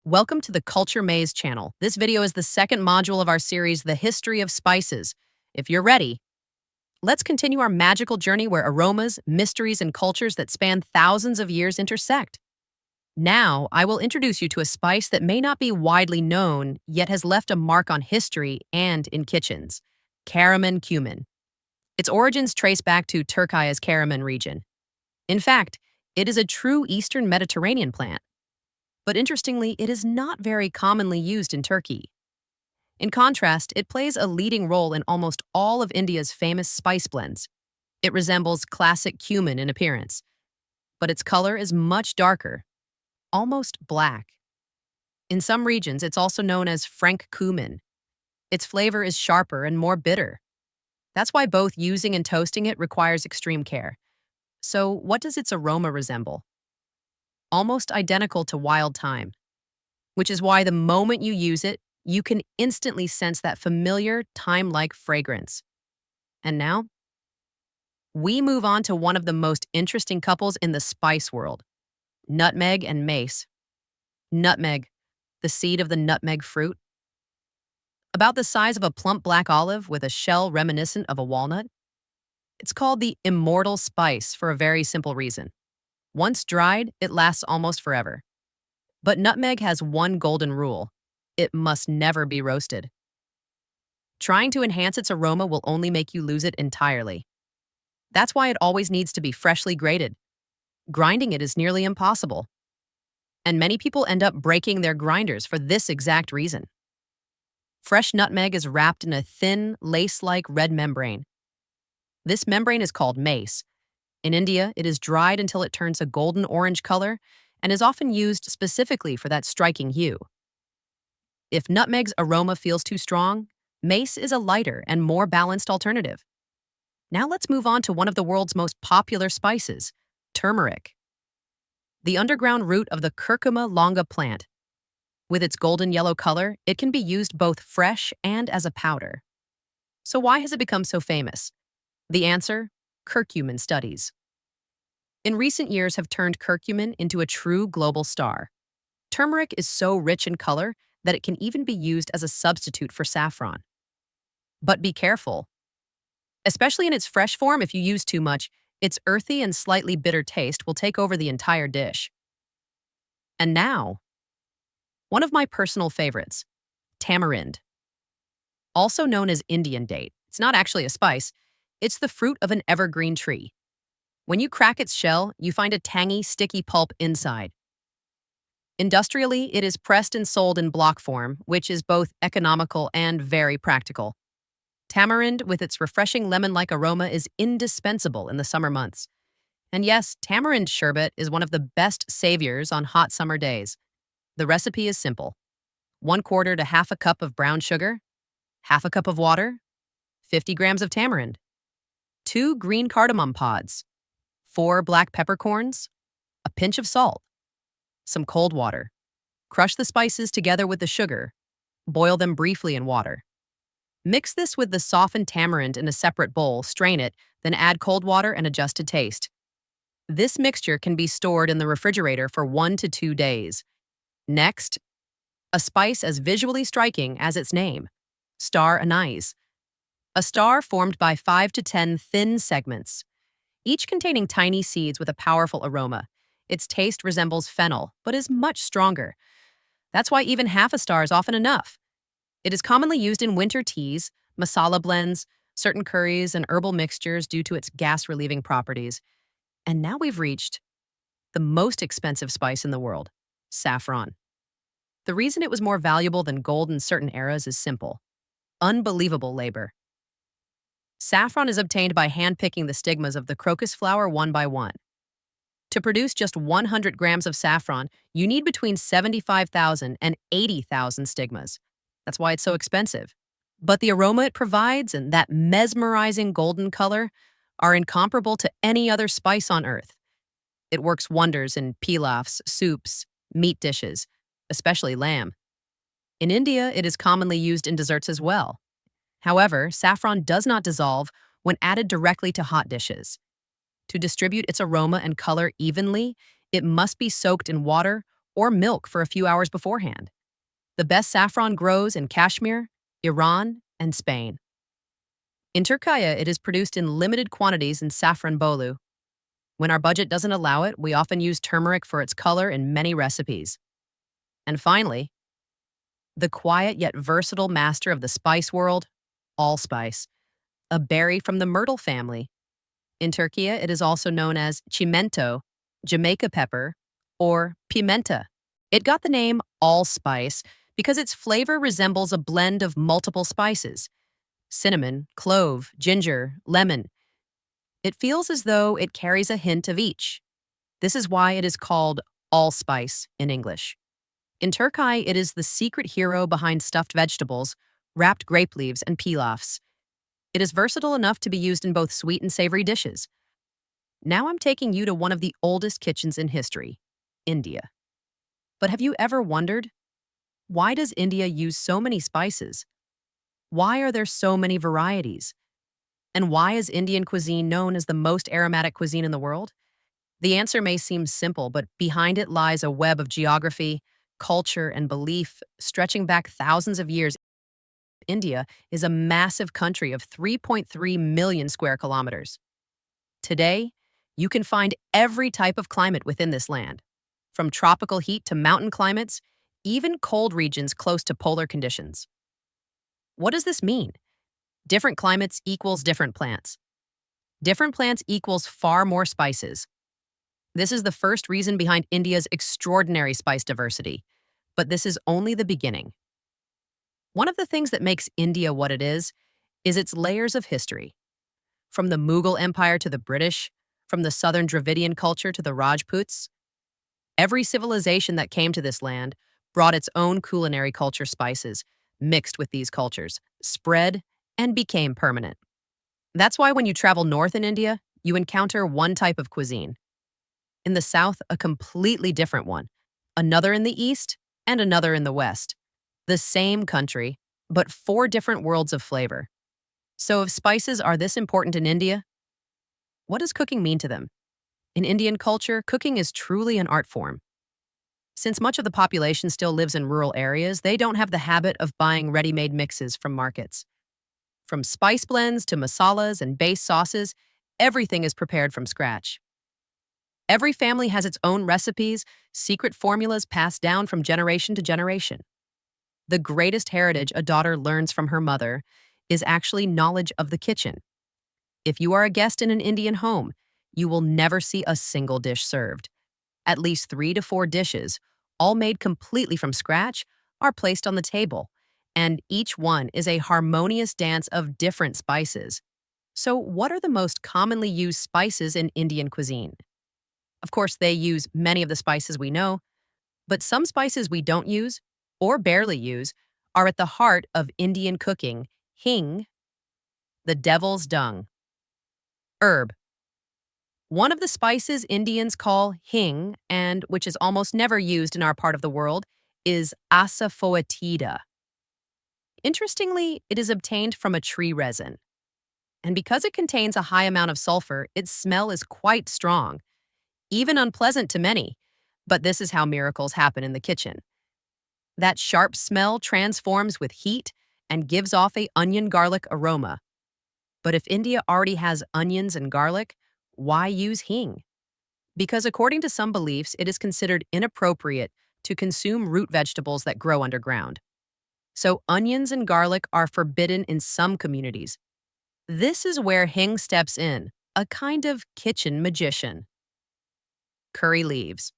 Welcome to the CultureMaze channel. This video is the second module of our series, The History of Spices. If you're ready, let's continue our magical journey where aromas, mysteries, and cultures that span thousands of years intersect. Now, I will introduce you to a spice that may not be widely known, yet has left a mark on history and in kitchens: Karaman cumin. Its origins trace back to Turkey's Karaman region. In fact, it is a true Eastern Mediterranean plant. But interestingly, it is not very commonly used in Turkey. In contrast, it plays a leading role in almost all of India's famous spice blends. It resembles classic cumin in appearance, but its color is much darker, almost black. In some regions, it's also known as Frank cumin. Its flavor is sharper and more bitter. That's why both using and toasting it requires extreme care. So, what does its aroma resemble? Almost identical to wild thyme, which is why the moment you use it, you can instantly sense that familiar thyme-like fragrance. And now, we move on to one of the most interesting couples in the spice world: nutmeg and mace. Nutmeg, the seed of the nutmeg fruit, about the size of a plump black olive with a shell reminiscent of a walnut. It's called the immortal spice for a very simple reason. Once dried, it lasts almost forever. But nutmeg has one golden rule: it must never be roasted. Trying to enhance its aroma will only make you lose it entirely. That's why it always needs to be freshly grated. Grinding it is nearly impossible. And many people end up breaking their grinders for this exact reason. Fresh nutmeg is wrapped in a thin, lace-like red membrane. This membrane is called mace. In India, it is dried until it turns a golden orange color and is often used specifically for that striking hue. If nutmeg's aroma feels too strong, mace is a lighter and more balanced alternative. Now let's move on to one of the world's most popular spices: turmeric. The underground root of the curcuma longa plant. With its golden yellow color, it can be used both fresh and as a powder. So why has it become so famous? The answer: curcumin studies. In recent years have turned curcumin into a true global star. Turmeric is so rich in color that it can even be used as a substitute for saffron. But be careful. Especially in its fresh form, if you use too much, its earthy and slightly bitter taste will take over the entire dish. And now, one of my personal favorites: tamarind. Also known as Indian date. It's not actually a spice. It's the fruit of an evergreen tree. When you crack its shell, you find a tangy, sticky pulp inside. Industrially, it is pressed and sold in block form, which is both economical and very practical. Tamarind, with its refreshing lemon-like aroma, is indispensable in the summer months. And yes, tamarind sherbet is one of the best saviors on hot summer days. The recipe is simple: 1/4 to half a cup of brown sugar, half a cup of water, 50 grams of tamarind, 2 green cardamom pods, 4 black peppercorns, a pinch of salt, some cold water. Crush the spices together with the sugar. Boil them briefly in water. Mix this with the softened tamarind in a separate bowl, strain it, then add cold water and adjust to taste. This mixture can be stored in the refrigerator for 1 to 2 days. Next, a spice as visually striking as its name: star anise. A star formed by 5 to 10 thin segments, each containing tiny seeds with a powerful aroma. Its taste resembles fennel, but is much stronger. That's why even half a star is often enough. It is commonly used in winter teas, masala blends, certain curries, and herbal mixtures due to its gas-relieving properties. And now we've reached the most expensive spice in the world: saffron. The reason it was more valuable than gold in certain eras is simple: unbelievable labor. Saffron is obtained by hand-picking the stigmas of the crocus flower one by one. To produce just 100 grams of saffron, you need between 75,000 and 80,000 stigmas. That's why it's so expensive. But the aroma it provides and that mesmerizing golden color are incomparable to any other spice on earth. It works wonders in pilafs, soups, meat dishes, especially lamb. In India, it is commonly used in desserts as well. However, saffron does not dissolve when added directly to hot dishes. To distribute its aroma and color evenly, it must be soaked in water or milk for a few hours beforehand. The best saffron grows in Kashmir, Iran, and Spain. In Turkey, it is produced in limited quantities in Safranbolu. When our budget doesn't allow it, we often use turmeric for its color in many recipes. And finally, the quiet yet versatile master of the spice world, allspice, a berry from the myrtle family. In Turkey, it is also known as chimento, Jamaica pepper, or pimenta. It got the name allspice because its flavor resembles a blend of multiple spices: cinnamon, clove, ginger, lemon. It feels as though it carries a hint of each. This is why it is called allspice in English. In Turkey, it is the secret hero behind stuffed vegetables, wrapped grape leaves, and pilafs. It is versatile enough to be used in both sweet and savory dishes. Now I'm taking you to one of the oldest kitchens in history, India. But have you ever wondered, why does India use so many spices? Why are there so many varieties? And why is Indian cuisine known as the most aromatic cuisine in the world? The answer may seem simple, but behind it lies a web of geography, culture, and belief stretching back thousands of years. India is a massive country of 3.3 million square kilometers. Today, you can find every type of climate within this land, from tropical heat to mountain climates, even cold regions close to polar conditions. What does this mean? Different climates equals different plants. Different plants equals far more spices. This is the first reason behind India's extraordinary spice diversity, but this is only the beginning. One of the things that makes India what it is its layers of history. From the Mughal Empire to the British, from the southern Dravidian culture to the Rajputs, every civilization that came to this land brought its own culinary culture spices, mixed with these cultures, spread, and became permanent. That's why when you travel north in India, you encounter one type of cuisine. In the south, a completely different one, another in the east, and another in the west. The same country, but four different worlds of flavor. So if spices are this important in India, what does cooking mean to them? In Indian culture, cooking is truly an art form. Since much of the population still lives in rural areas, they don't have the habit of buying ready-made mixes from markets. From spice blends to masalas and base sauces, everything is prepared from scratch. Every family has its own recipes, secret formulas passed down from generation to generation. The greatest heritage a daughter learns from her mother is actually knowledge of the kitchen. If you are a guest in an Indian home, you will never see a single dish served. At least 3 to 4 dishes, all made completely from scratch, are placed on the table, and each one is a harmonious dance of different spices. So, what are the most commonly used spices in Indian cuisine? Of course, they use many of the spices we know, but some spices we don't use, or barely use, are at the heart of Indian cooking: hing, the devil's dung. Herb. One of the spices Indians call hing, and which is almost never used in our part of the world, is asafoetida. Interestingly, it is obtained from a tree resin. And because it contains a high amount of sulfur, its smell is quite strong, even unpleasant to many. But this is how miracles happen in the kitchen. That sharp smell transforms with heat and gives off a onion-garlic aroma. But if India already has onions and garlic, why use hing? Because according to some beliefs, it is considered inappropriate to consume root vegetables that grow underground. So onions and garlic are forbidden in some communities. This is where hing steps in, a kind of kitchen magician. Curry leaves.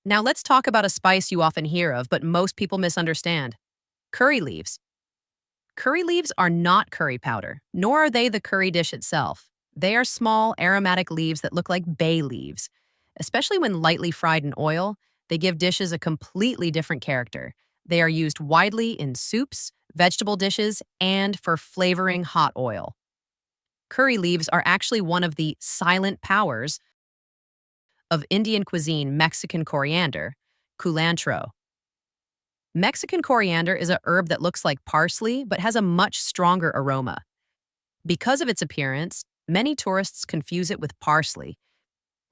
Now let's talk about a spice you often hear of, but most people misunderstand. Curry leaves. Curry leaves are not curry powder, nor are they the curry dish itself. They are small, aromatic leaves that look like bay leaves. Especially when lightly fried in oil, they give dishes a completely different character. They are used widely in soups, vegetable dishes, and for flavoring hot oil. Curry leaves are actually one of the silent powers of Indian cuisine: Mexican coriander, culantro. Mexican coriander is a herb that looks like parsley but has a much stronger aroma. Because of its appearance, many tourists confuse it with parsley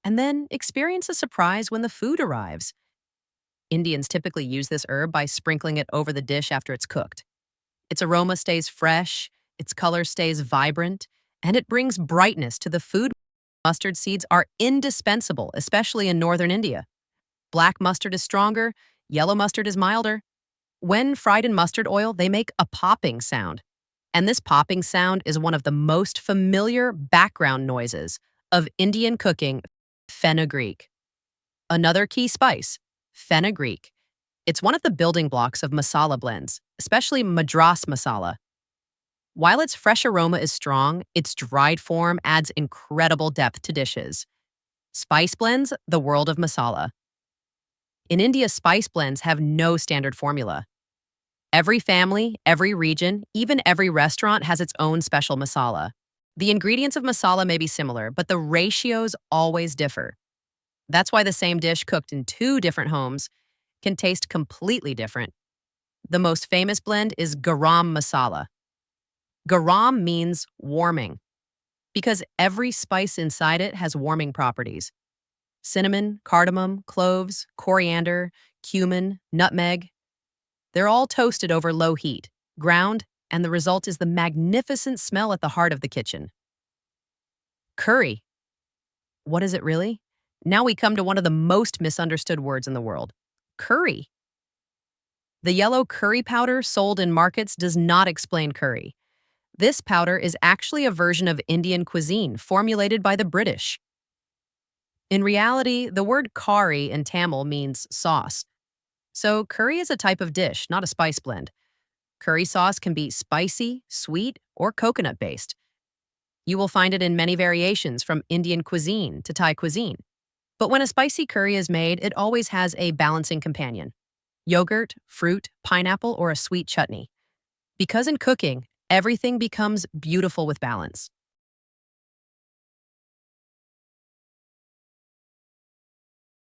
and then experience a surprise when the food arrives. Indians typically use this herb by sprinkling it over the dish after it's cooked. Its aroma stays fresh, its color stays vibrant, and it brings brightness to the food. Mustard seeds are indispensable, especially in northern India. Black mustard is stronger, yellow mustard is milder. When fried in mustard oil, they make a popping sound. And this popping sound is one of the most familiar background noises of Indian cooking, fenugreek. Another key spice, fenugreek. It's one of the building blocks of masala blends, especially Madras masala. While its fresh aroma is strong, its dried form adds incredible depth to dishes. Spice blends, the world of masala. In India, spice blends have no standard formula. Every family, every region, even every restaurant has its own special masala. The ingredients of masala may be similar, but the ratios always differ. That's why the same dish cooked in two different homes can taste completely different. The most famous blend is garam masala. Garam means warming, because every spice inside it has warming properties. Cinnamon, cardamom, cloves, coriander, cumin, nutmeg. They're all toasted over low heat, ground, and the result is the magnificent smell at the heart of the kitchen. Curry. What is it really? Now we come to one of the most misunderstood words in the world, curry. The yellow curry powder sold in markets does not explain curry. This powder is actually a version of Indian cuisine formulated by the British. In reality, the word curry in Tamil means sauce. So curry is a type of dish, not a spice blend. Curry sauce can be spicy, sweet, or coconut-based. You will find it in many variations from Indian cuisine to Thai cuisine. But when a spicy curry is made, it always has a balancing companion: yogurt, fruit, pineapple, or a sweet chutney. Because in cooking, everything becomes beautiful with balance.